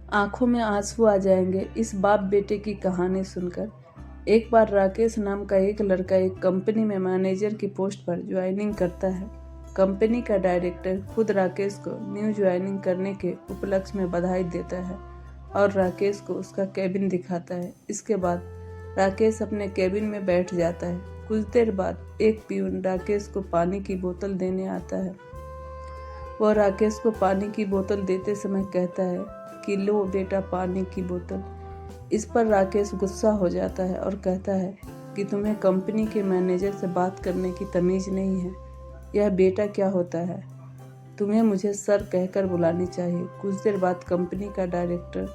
आंखों में आंसू आ जाएंगे इस बाप बेटे की कहानी सुनकर। एक बार राकेश नाम का एक लड़का एक कंपनी में मैनेजर की पोस्ट पर ज्वाइनिंग करता है। कंपनी का डायरेक्टर खुद राकेश को न्यू ज्वाइनिंग करने के उपलक्ष्य में बधाई देता है और राकेश को उसका केबिन दिखाता है। इसके बाद राकेश अपने केबिन में बैठ जाता है। कुछ देर बाद एक पियून राकेश को पानी की बोतल देने आता है। वह राकेश को पानी की बोतल देते समय कहता है कि लो बेटा पानी की बोतल। इस पर राकेश गुस्सा हो जाता है और कहता है कि तुम्हें कंपनी के मैनेजर से बात करने की तमीज़ नहीं है। यह बेटा क्या होता है, तुम्हें मुझे सर कहकर बुलानी चाहिए। कुछ देर बाद कंपनी का डायरेक्टर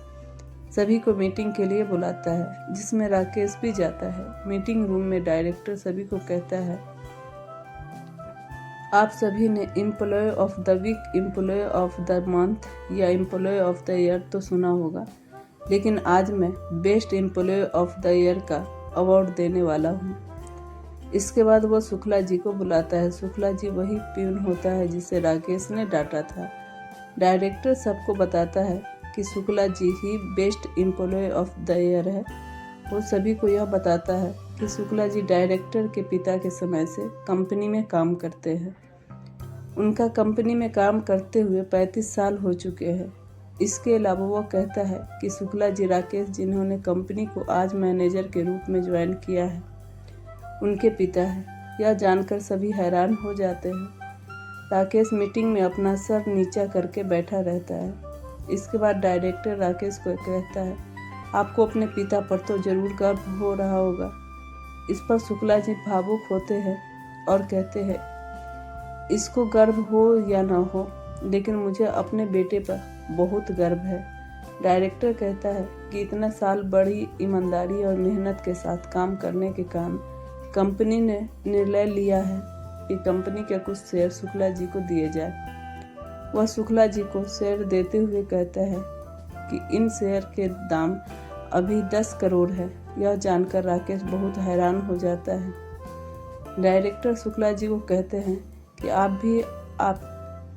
सभी को मीटिंग के लिए बुलाता है, जिसमें राकेश भी जाता है। मीटिंग रूम में डायरेक्टर सभी को कहता है, आप सभी ने employ of the week, employ of the month या एम्प्लॉय ऑफ द ईयर तो सुना होगा, लेकिन आज मैं best employ of the year का अवार्ड देने वाला हूँ। इसके बाद वो शुक्ला जी को बुलाता है। शुक्ला जी वही प्यून होता है जिसे राकेश ने डांटा था। डायरेक्टर सबको बताता है कि शुक्ला जी ही best employ of the year है। वो सभी को यह बताता है कि शुक्ला जी डायरेक्टर के पिता के समय से कंपनी में काम करते हैं। उनका कंपनी में काम करते हुए 35 साल हो चुके हैं। इसके अलावा वो कहता है कि शुक्ला जी राकेश जिन्होंने कंपनी को आज मैनेजर के रूप में ज्वाइन किया है, उनके पिता हैं। यह जानकर सभी हैरान हो जाते हैं। राकेश मीटिंग में अपना सर नीचा करके बैठा रहता है। इसके बाद डायरेक्टर राकेश को कहता है, आपको अपने पिता पर तो जरूर गर्व हो रहा होगा। इस पर शुक्ला जी भावुक होते हैं और कहते हैं, इसको गर्व हो या ना हो, लेकिन मुझे अपने बेटे पर बहुत गर्व है। डायरेक्टर कहता है कि इतना साल बड़ी ईमानदारी और मेहनत के साथ काम करने के कारण कंपनी ने निर्णय लिया है कि कंपनी के कुछ शेयर शुक्ला जी को दिए जाए। वह शुक्ला जी को शेयर देते हुए कहता है कि इन शेयर के दाम अभी 10 करोड़ है। यह जानकर राकेश बहुत हैरान हो जाता है। डायरेक्टर शुक्ला जी को कहते हैं कि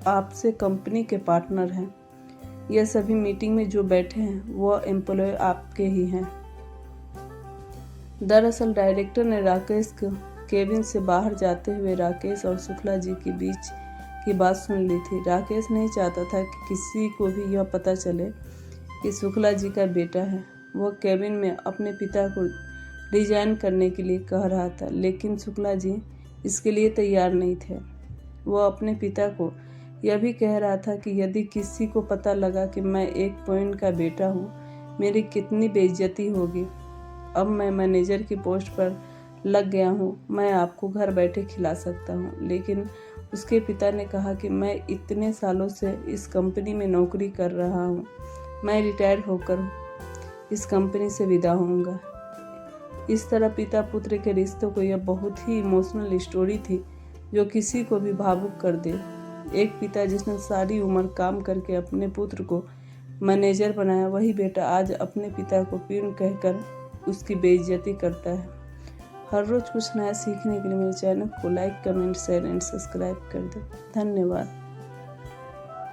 आपसे कंपनी के पार्टनर हैं। यह सभी मीटिंग में जो बैठे हैं वह एम्प्लॉय आपके ही हैं। दरअसल डायरेक्टर ने राकेश को केबिन से बाहर जाते हुए राकेश और शुक्ला जी के बीच की बात सुन ली थी। राकेश नहीं चाहता था कि किसी को भी यह पता चले कि शुक्ला जी का बेटा है। वह केबिन में अपने पिता को रिजाइन करने के लिए कह रहा था, लेकिन शुक्ला जी इसके लिए तैयार नहीं थे। वह अपने पिता को यह भी कह रहा था कि यदि किसी को पता लगा कि मैं एक पॉइंट का बेटा हूँ, मेरी कितनी बेइज्जती होगी। अब मैं मैनेजर की पोस्ट पर लग गया हूँ, मैं आपको घर बैठे खिला सकता हूँ। लेकिन उसके पिता ने कहा कि मैं इतने सालों से इस कंपनी में नौकरी कर रहा हूँ, मैं रिटायर होकर इस कंपनी से विदा होऊंगा। इस तरह पिता पुत्र के रिश्तों को यह बहुत ही इमोशनल स्टोरी थी जो किसी को भी भावुक कर दे। एक पिता जिसने सारी उम्र काम करके अपने पुत्र को मैनेजर बनाया, वही बेटा आज अपने पिता को प्यून कहकर उसकी बेइज्जती करता है। हर रोज़ कुछ नया सीखने के लिए मेरे चैनल को like, comment, share and subscribe कर दें। धन्यवाद।